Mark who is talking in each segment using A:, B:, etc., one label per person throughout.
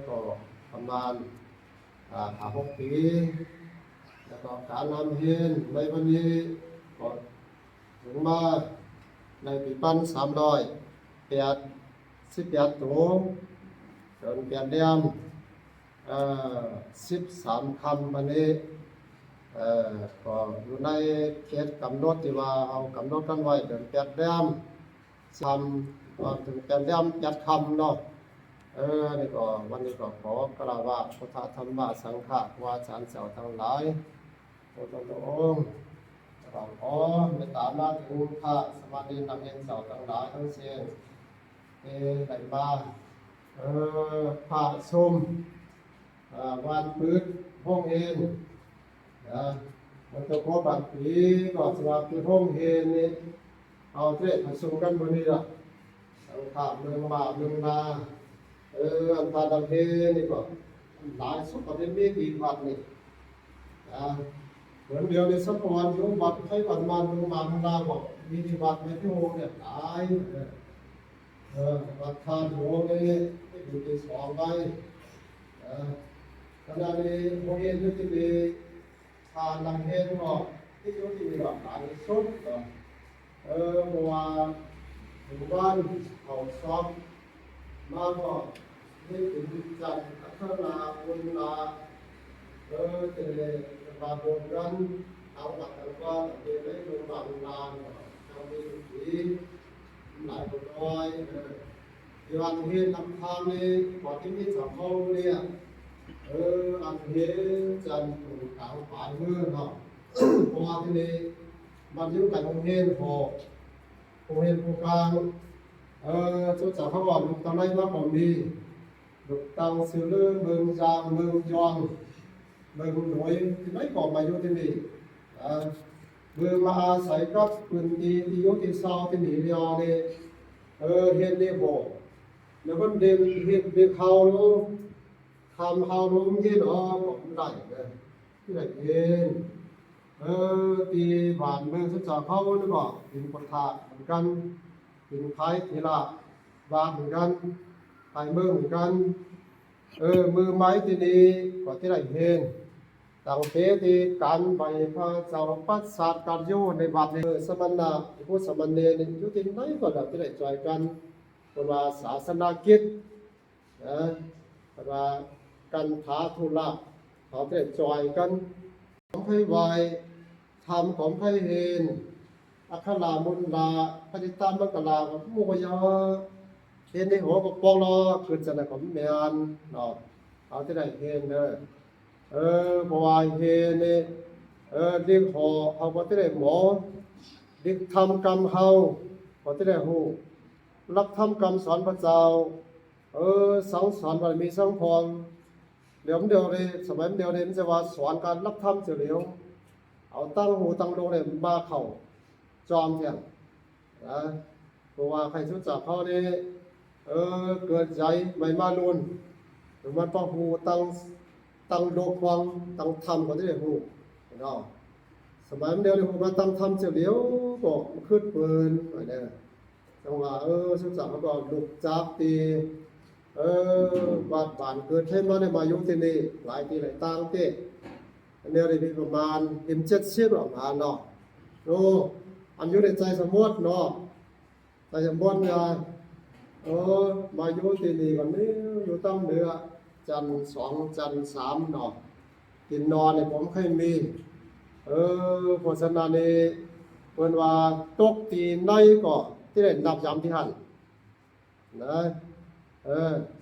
A: ก็ประมาณ6 ปีแล้วก็การนำเฮียนในวันนี้ก็ถึงมาในปี1818ตัวจนเปลี่ยนเรียม13คำวันนี้ก็อยู่ในเขตกำหนดที่ว่าเอากำหนดกันไว้เดือน8 เดือนถึง8 เดือน8 คำเนาะนี่ก็วันนี้ก็ขอกล่าวว่าพุทธธรรมสังฆวาสารเจ้าทั้งหลายพระองค์เราขอเมตตามาถึงพระสมณีนำเองเจ้าทั้งหลายทั้งเสียงได้มาพระชมวันพืชห้องเอ็นมันจะครบบางปีก็สวัสดิ์ห้องเอ็นนี่เอาเทศมาชมกันบนนี้ละสังฆะเมืองบาเมืองนาอันตาดังเฮนี่ก็หลายสุขภาพมีกี่วัดนี่เหมือนเดียวในสักวันอยู่วัดให้วัดมันดูมาข้างล่างบอกมีที่วัดในที่โฮเนี่ยหลายวัดทานโฮนี่อยู่ที่2 ไปขณะนี้โฮเอ็นที่มีทานดังเฮนก็ที่อยู่ที่มีหลายสุดเมื่อวานถึงบ้านเขาซ้อมมาก็นี่ถึงจันทร์อัคราบุญนาจะเลยมาบนกันเอาหลักกันว่าจะได้ลงมาบุญนาจะมีสีหลายคนน้อยที่วันเห็นลำธารนี่ก่อนที่มีสัมภาระเนี่ยอันเห็นจันทร์ถูกขาวฝ่ายมือเนาะเพราะว่าที่นี่มันยุ่งกับองค์เห็นหอกองค์เห็นผู้กลางชุดจากเขาบอกลูกตอนไหนมาผมดีลูกตังซื้อเรื่องเมืองจางเมืองยองเมืองหน่วยที่ไม่ก่อมาอยู่ที่นี่เมืองมาอาศัยกับพื้นที่ที่อยู่ที่เศร้าที่หนีเรียวนี่เห็นได้บอกแล้วมันเด็กเห็นเด็กเขารู้ทำเขารู้ที่เนาะผมได้เลยที่ไหนเองที่บ้านเมืองชุดจากเขานี่ก็เป็นคนทาเหมือนกันเป็นไทยทีละบาเหมือนกันไทยเมืองเหมือนกันมือไม้ที่นี่ก็ที่ไรเห็นต่างเพศที่การไปพระเจ้าปัสสาวะการโยในบัดนี้สมณะผู้สมณเณรอยู่ที่ไหนก็ได้ที่ไรจอยกันเป็นว่าศาสนากิจเป็นว่ากันถาธุระเขาที่ไรจอยกันของให้ไวทำของให้เห็นอัครามุนลาปฏิตามมังกลาของมุขยาเห็นในหัวกับปองล้อคือจะในของเมียนเนาะเอาที่ไหนเห็นเลยเพราะว่าเห็นนี่เด็กหอเอาก็ที่ไหนหมอเด็กทำกรรมเฮาก็ที่ไหนหูรับทำกรรมสอนพระเจ้าสังสอนบารมีสังพรเดี๋ยวเลยสมัยเดียวเลยมันจะว่าสอนการรับทำเฉลียวเอาตั้งหูตั้งดวงเนี่ยมาเข่าจอมเถียงเพราะว่าใครชุดจับเขาเนี่ยเกิดใจไม่มาลุนหรือมันต้องหูตั้งโลกวังตั้งธรรมก็ได้หูเนาะสมัยเดียวเลยหูมาตั้งธรรมเฉลียวก็ขึ้นปืนอะไรเนี่ยจังหวะชุดจับเขาก็ลุกจับตีบาดบานเกิดให้มาในมายุที่นี่หลายปีหลายตั้งเต้อันนี้ได้ประมาณ70ประมาณเนาะอันอยู่ในใจสมมติเนาะใจสมมติเนี่ยมาอยู่ที่นี่ก่อนนี้อยู่ตั้งเดือจันทร์2จันทร์3เนาะกินนอนเนี่ยผมเคยมีโฆษณาเนี่ยเพิ่นว่าตกตีในก็ที่ได้นับยามที่หันนะ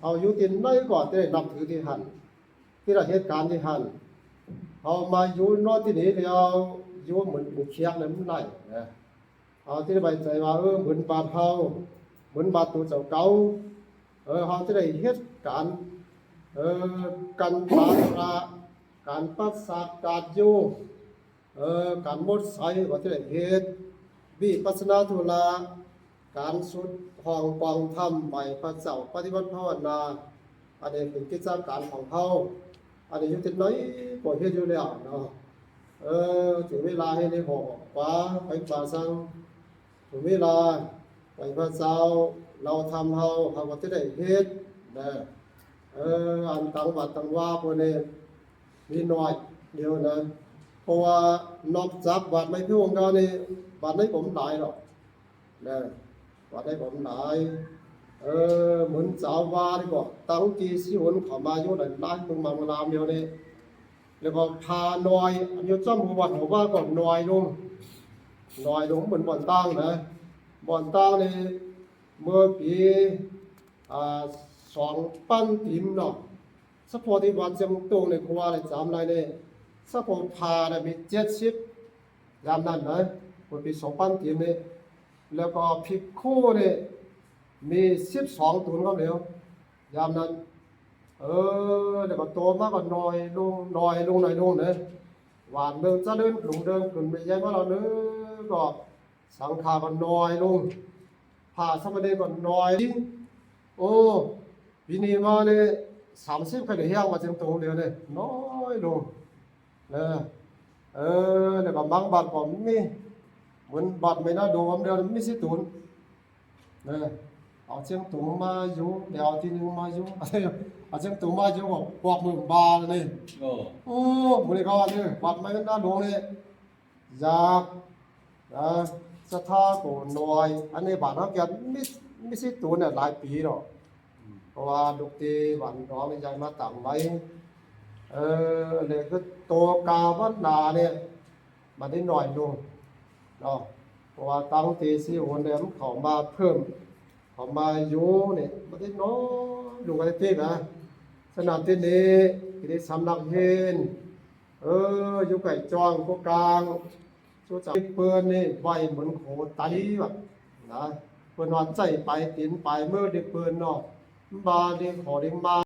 A: เอาอยู่ที่ในก็ที่ได้นับถือที่หันที่เราเหตุการณ์ที่หันเอามาอยู่นอนที่นี่เดียวอยู่เหมือนบุกเชียงเลยมันไหลนะเอาที่ได้ใบใจว่าเหมือนบาดเฮาเหมือนบาดตัวเจ้าเก่าเขาที่ได้เหตุการณ์การปาระการปัสสาวะการโยการมดใสก็ที่ได้เหตุวิปัสสนาธุระการสุดห้องปองธรรมไปพระเจ้าปฏิบัติภาวนาอันนี้เป็นกิจการของเขาอันนี้อยู่ที่ไหนก็เฮ็ดอยู่แล้วเนาะถึงเวลาให้ในหอกฟ้าไปป่าสังถึงเวลาไปพระเจ้าเราทำเขาก็จะได้เฮ็ดนะ อันตังวัดตังว่าพวกนี้มีน้อยเดียวนะเพราะว่านอกจากวัดไม่พิวงกันนี่วัดให้ผมตายหรอกนะวัดให้ผมตายเหมือนสาววาดีกว่าตั้งกี่สิวนเขามาอยู่ในร้านมึงมาเมืองรามเดียวนี่แล้วก็พาน้อยอยู่จ้ำวัดหัวว่าก่อนน้อยลงเหมือนบ่อนตั้งนะบ่อนตั้งนี่เมื่อปี2,000 ปีเนาะสปอร์ที่วันจำตรงในครัวใน3 รายเนี่ยสปอร์ตพาเนี่ยมี70ยามนั้นนะเมื่อปี2,000 ปีเนี่ยแล้วก็พิกคู่เนี่ยมี12 ตุนก็เดียวยามนั้นแล้วก็โตมากกว่าน้อยลงเนี่ยหวานเดินจะเดินกลุ่มเดินกลุ่มไปยัยว่าเราเนื้อก็สังขารก็น้อยลงผ่าสมเด็จก็น้อยโอ้ปีนี้มาเนี่ย30ก็ได้เฮียงมาจังตรงเดียวเนี่ยน้อยลงนะแล้วก็บางบัตรผมมีเหมือนบัตรไม่น่าดูผมเดียวไม่สิตุนนะเอาเชียงตุงมาอยู่เดี๋ยวที่นึงมาอยู่เอาเชียงตุงมาอยู่บอกกวักมือบาเลยโอ้บุรีเขาเนี่ยบัตรไม่น่าดูเนี่ยอยากสถาโกน้อยอันนี้บัตรเขาแกไม่สิตุนเนี่ยหลายปีหรอกเพราะว่าลูกตีหวันน้องในใจมาต่ำไว้เลยคือตัวกาวัดนาเนี่ยมันได้หน่อยลงเนาะเพราะว่าตั้งตีสี่วันเดิมเขามาเพิ่มเขามาอยู่เนี่ยมันได้น้อยลงไปที่นะสนามที่นี้ที่ได้สำนักเห็นอยู่ไก่จองพวกกลางชูจับเปืนนี่ไวเหมือนโขไตแบบนะเปืนวันใจไปตีนไปเมื่อเด็กเปืนเนาะบาเด็กขอเด็กมา